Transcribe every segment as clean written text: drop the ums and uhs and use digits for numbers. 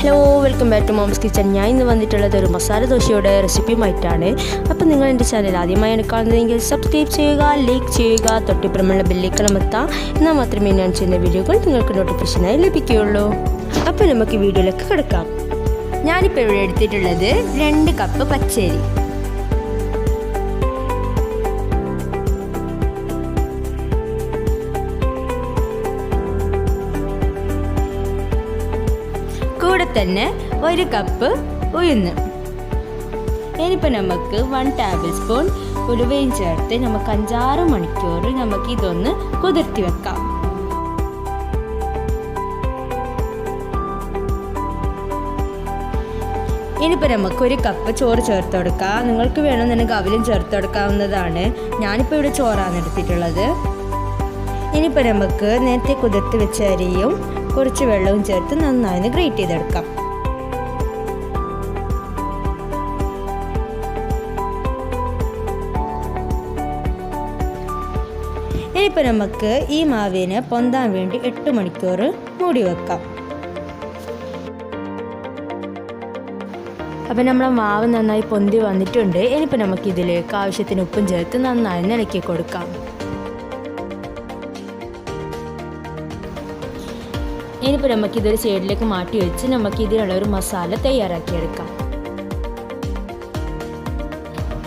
Hello, welcome back to mom's kitchen. ഞാൻ ഇന്ന് വന്നിട്ടുള്ളത് ഒരു മസാല ദോശയുടെ റെസിപ്പിയുമായിട്ടാണ്. അപ്പോൾ നിങ്ങൾ എൻ്റെ ചാനൽ ആദ്യമായാണ് കാണുന്നതെങ്കിൽ സബ്സ്ക്രൈബ് ചെയ്യുക, ലൈക്ക് ചെയ്യുക, തൊട്ടിപ്പുറമുള്ള ബെല്ലൈക്കൺ അമർത്താം. എന്നാൽ മാത്രമേ ഞാൻ ചെയ്യുന്ന വീഡിയോകൾ നിങ്ങൾക്ക് നോട്ടിഫിക്കേഷനായി ലഭിക്കുകയുള്ളൂ. അപ്പോൾ നമുക്ക് വീഡിയോയിലേക്ക് കിടക്കാം. ഞാനിപ്പോൾ ഇവിടെ എടുത്തിട്ടുള്ളത് 2 കപ്പ് പച്ചരി, കൂടെ തന്നെ 1 കപ്പ് ഉഴുന്ന്. ഇനിയിപ്പോൾ നമുക്ക് 1 ടേബിൾ സ്പൂൺ ഉലുവയും ചേർത്ത് നമുക്ക് 5-6 മണിക്കൂർ നമുക്ക് ഇതൊന്ന് കുതിർത്തി വെക്കാം. ഇനിയിപ്പോൾ നമുക്ക് 1 കപ്പ് ചോറ് ചേർത്ത് കൊടുക്കാം. നിങ്ങൾക്ക് വേണമെന്നുണ്ടെങ്കിൽ അവലും ചേർത്ത് കൊടുക്കാവുന്നതാണ്. ഞാനിപ്പോൾ ഇവിടെ ചോറാണ് എടുത്തിട്ടുള്ളത്. ഇനിയിപ്പോൾ നമുക്ക് നേരത്തെ കുതിർത്ത് വെച്ച അരിയും കുറച്ച് വെള്ളവും ചേർത്ത് നന്നായി ഗ്രേറ്റ് ചെയ്തെടുക്കാം. ഇനിയിപ്പോൾ നമുക്ക് ഈ മാവിനെ പൊന്താൻ വേണ്ടി 8 മണിക്കൂർ മൂടി വെക്കാം. അപ്പോൾ നമ്മളെ മാവ് നന്നായി പൊന്തി വന്നിട്ടുണ്ട്. ഇനിയിപ്പോൾ നമുക്ക് ഇതിലേക്ക് ആവശ്യത്തിന് ഉപ്പും ചേർത്ത് നന്നായി ഇളക്കി കൊടുക്കാം. ഇനിയിപ്പോൾ നമുക്കിതൊരു സൈഡിലേക്ക് മാറ്റി വെച്ച് നമുക്ക് ഇതിനുള്ള ഒരു മസാല തയ്യാറാക്കിയെടുക്കാം.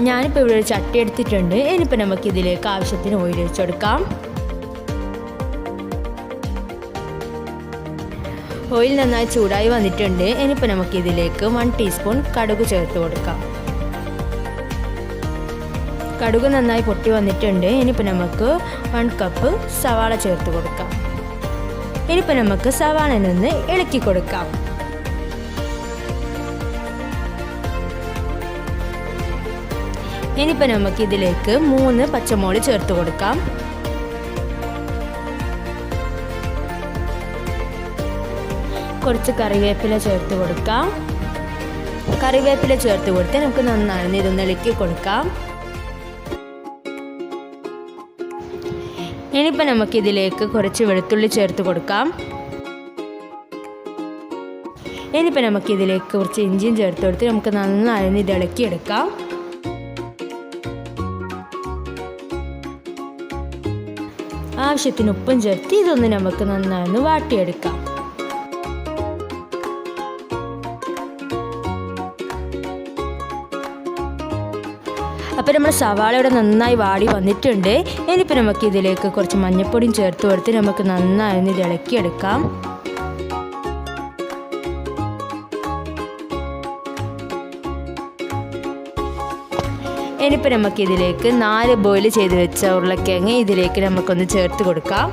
ഞാനിപ്പോൾ ഇവിടെ ഒരു ചട്ടി എടുത്തിട്ടുണ്ട്. ഇനിയിപ്പോൾ നമുക്കിതിലേക്ക് ആവശ്യത്തിന് ഓയിൽ ഒഴിച്ച് കൊടുക്കാം. ഓയിൽ നന്നായി ചൂടായി വന്നിട്ടുണ്ട്. ഇനിയിപ്പോൾ നമുക്കിതിലേക്ക് 1 ടീസ്പൂൺ കടുക് ചേർത്ത് കൊടുക്കാം. കടുക് നന്നായി പൊട്ടി വന്നിട്ടുണ്ട്. ഇനിയിപ്പോൾ നമുക്ക് 1 കപ്പ് സവാള ചേർത്ത് കൊടുക്കാം. ഇനിയിപ്പോൾ നമുക്ക് സവാള നിന്ന് ഇളക്കി കൊടുക്കാം. ഇനിയിപ്പോൾ നമുക്ക് ഇതിലേക്ക് 3 പച്ചമുളക് ചേർത്ത് കൊടുക്കാം. കുറച്ച് കറിവേപ്പില ചേർത്ത് കൊടുക്കാം. കറിവേപ്പില ചേർത്ത് കൊടുത്ത് നമുക്ക് നന്നായി ഇതൊന്ന് ഇളക്കി കൊടുക്കാം. ഇനിയിപ്പോൾ നമുക്കിതിലേക്ക് കുറച്ച് വെളുത്തുള്ളി ചേർത്ത് കൊടുക്കാം. ഇനിയിപ്പോൾ നമുക്കിതിലേക്ക് കുറച്ച് ഇഞ്ചിയും ചേർത്ത് കൊടുത്ത് നമുക്ക് നന്നായി ഇത് ഇളക്കിയെടുക്കാം. ആവശ്യത്തിന് ഉപ്പും ചേർത്ത് ഇതൊന്ന് നമുക്ക് നന്നായി വാട്ടിയെടുക്കാം. അപ്പോൾ നമ്മുടെ സവാള ഇവിടെ നന്നായി വാടി വന്നിട്ടുണ്ട്. ഇനിയിപ്പോൾ നമുക്ക് ഇതിലേക്ക് കുറച്ച് മഞ്ഞൾപ്പൊടിയും ചേർത്ത് കൊടുത്ത് നമുക്ക് നന്നായി ഇത് ഇളക്കിയെടുക്കാം. ഇനിയിപ്പോൾ നമുക്കിതിലേക്ക് 4 ബോയിൽ ചെയ്ത് വെച്ച ഉരുളക്കിഴങ്ങ് ഇതിലേക്ക് നമുക്കൊന്ന് ചേർത്ത് കൊടുക്കാം.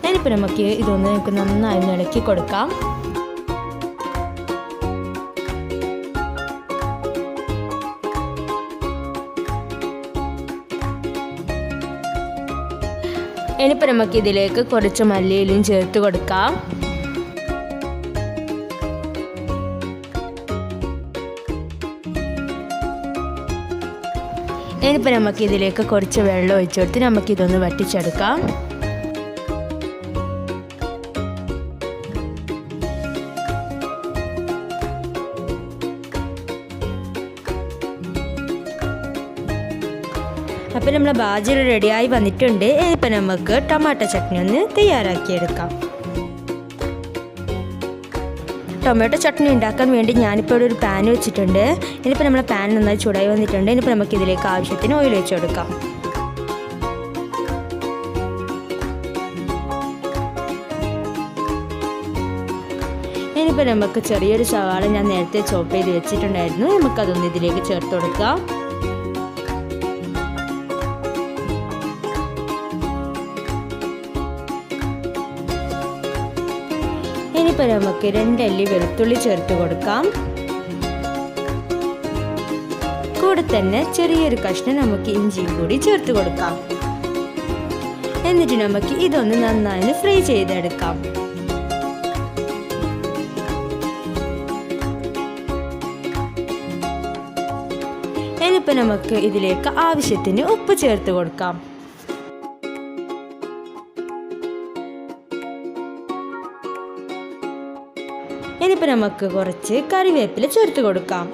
ഇനിയിപ്പോൾ നമുക്ക് ഇതൊന്ന് നമുക്ക് നന്നായി ഇളക്കി കൊടുക്കാം. ഇനിയിപ്പോൾ നമുക്കിതിലേക്ക് കുറച്ച് മല്ലിയിലയും ചേർത്ത് കൊടുക്കാം. ഇനിയിപ്പോൾ നമുക്കിതിലേക്ക് കുറച്ച് വെള്ളം ഒഴിച്ചു കൊടുത്ത് നമുക്കിതൊന്ന് വറ്റിച്ചെടുക്കാം. അപ്പോൾ നമ്മളെ ബാജി റെഡിയായി വന്നിട്ടുണ്ട്. ഇനിയിപ്പോൾ നമുക്ക് ടൊമാറ്റോ ചട്നി ഒന്ന് തയ്യാറാക്കിയെടുക്കാം. ടൊമാറ്റോ ചട്നി ഉണ്ടാക്കാൻ വേണ്ടി ഞാനിപ്പോൾ ഇവിടെ ഒരു പാൻ വെച്ചിട്ടുണ്ട്. ഇനിയിപ്പോൾ നമ്മളെ പാൻ നന്നായി ചൂടായി വന്നിട്ടുണ്ട്. ഇനിയിപ്പോൾ നമുക്കിതിലേക്ക് ആവശ്യത്തിന് ഓയിൽ ഒഴിച്ച് കൊടുക്കാം. ഇനിയിപ്പോൾ നമുക്ക് ചെറിയൊരു സവാള ഞാൻ നേരത്തെ ചോപ്പ് ചെയ്ത് വെച്ചിട്ടുണ്ടായിരുന്നു. നമുക്കതൊന്ന് ഇതിലേക്ക് ചേർത്ത് കൊടുക്കാം. ഇനിയിപ്പോൾ നമുക്ക് 2 അല്ലി വെളുത്തുള്ളി ചേർത്ത് കൊടുക്കാം. കൂടെ തന്നെ ചെറിയൊരു കഷ്ണം നമുക്ക് ഇഞ്ചിയും കൂടി ചേർത്ത് കൊടുക്കാം. എന്നിട്ട് നമുക്ക് ഇതൊന്ന് നന്നായി ഫ്രൈ ചെയ്തെടുക്കാം. ഇനിയിപ്പോൾ നമുക്ക് ഇതിലേക്ക് ആവശ്യത്തിന് ഉപ്പ് ചേർത്ത് കൊടുക്കാം. ഇനിയിപ്പോൾ നമുക്ക് കുറച്ച് കറിവേപ്പില ചേർത്ത് കൊടുക്കാം.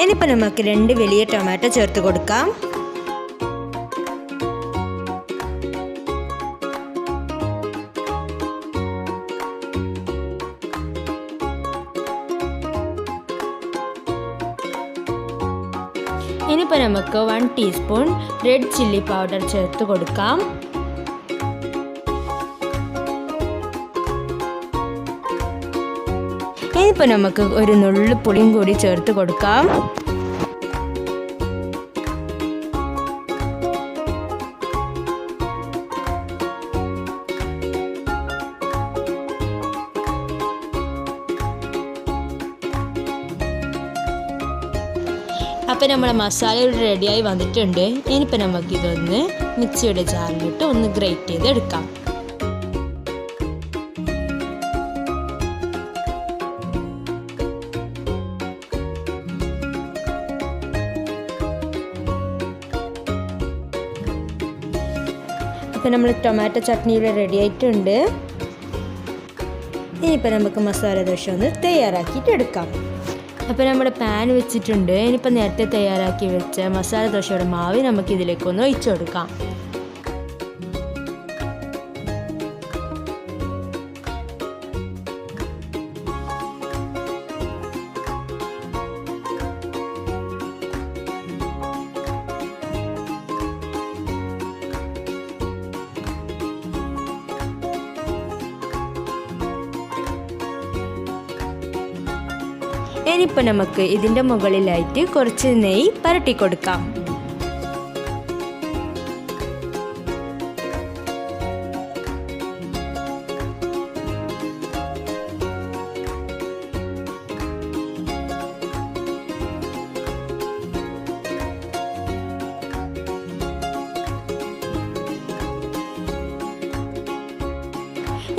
ഇനിയിപ്പോൾ നമുക്ക് 2 വലിയ ടൊമാറ്റോ ചേർത്ത് കൊടുക്കാം. ഇനിയിപ്പോൾ നമുക്ക് 1 ടീസ്പൂൺ റെഡ് ചില്ലി പൗഡർ ചേർത്ത് കൊടുക്കാം. ഇനിയിപ്പോൾ നമുക്ക് ഒരു നുള്ളു പുളിയും കൂടി ചേർത്ത് കൊടുക്കാം. അപ്പോൾ നമ്മുടെ മസാല ഇവിടെ റെഡിയായി വന്നിട്ടുണ്ട്. ഇനിയിപ്പോൾ നമുക്കിതൊന്ന് മിക്സിയുടെ ജാറിലിട്ട് ഒന്ന് ഗ്രേറ്റ് ചെയ്തെടുക്കാം. അപ്പോൾ നമ്മൾ ടൊമാറ്റോ ചട്നി ഇവിടെ റെഡി ആയിട്ടുണ്ട്. ഇനിയിപ്പോൾ നമുക്ക് മസാല ദോശ ഒന്ന് തയ്യാറാക്കിയിട്ട് എടുക്കാം. അപ്പോൾ നമ്മുടെ പാൻ വെച്ചിട്ടുണ്ട്. ഇനിയിപ്പോൾ നേരത്തെ തയ്യാറാക്കി വെച്ച മസാല ദോശയുടെ മാവ് നമുക്ക് ഇതിലേക്കൊന്ന് ഒഴിച്ചു കൊടുക്കാം. ഇനിയിപ്പോൾ നമുക്ക് ഇതിൻ്റെ മുകളിലായിട്ട് കുറച്ച് നെയ്യ് പരട്ടി കൊടുക്കാം.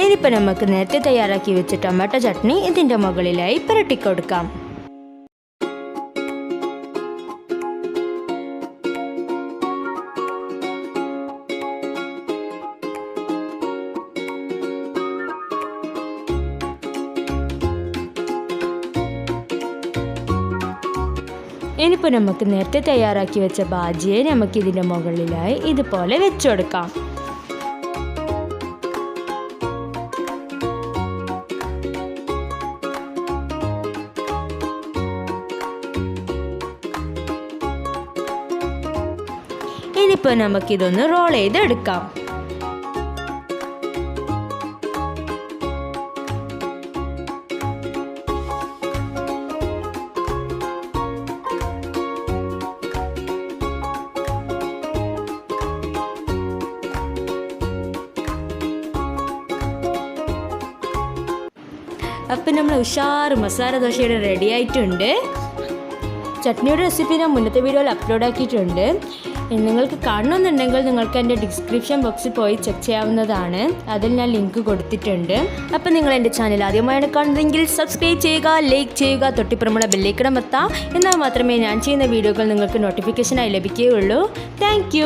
ഇനിയിപ്പോൾ നമുക്ക് നേരത്തെ തയ്യാറാക്കി വെച്ച ടൊമാറ്റോ ചട്നി ഇതിൻ്റെ മുകളിലായി പുരട്ടി കൊടുക്കാം. ഇനിയിപ്പോൾ നമുക്ക് നേരത്തെ തയ്യാറാക്കി വെച്ച ബാജിയെ നമുക്കിതിൻ്റെ മുകളിലായി ഇതുപോലെ വെച്ചു കൊടുക്കാം. ഇനിയിപ്പോൾ നമുക്കിതൊന്ന് റോൾ ചെയ്തെടുക്കാം. അപ്പം നമ്മൾ ഉഷാറ് മസാല ദോശയുടെ റെഡി ആയിട്ടുണ്ട്. ചട്നിയുടെ റെസിപ്പി ഞാൻ മുന്നത്തെ വീഡിയോയിൽ അപ്ലോഡ് ആക്കിയിട്ടുണ്ട്. നിങ്ങൾക്ക് കാണണമെന്നുണ്ടെങ്കിൽ നിങ്ങൾക്ക് എൻ്റെ ഡിസ്ക്രിപ്ഷൻ ബോക്സിൽ പോയി ചെക്ക് ചെയ്യാവുന്നതാണ്. അതിൽ ഞാൻ ലിങ്ക് കൊടുത്തിട്ടുണ്ട്. അപ്പം നിങ്ങൾ എൻ്റെ ചാനൽ ആദ്യമായാണ് കാണുന്നതെങ്കിൽ സബ്സ്ക്രൈബ് ചെയ്യുക, ലൈക്ക് ചെയ്യുക, തൊട്ടിപ്പുറമുള്ള ബെല്ലൈക്കൺ അമർത്താം. എന്നാൽ മാത്രമേ ഞാൻ ചെയ്യുന്ന വീഡിയോകൾ നിങ്ങൾക്ക് നോട്ടിഫിക്കേഷനായി ലഭിക്കുകയുള്ളൂ. താങ്ക്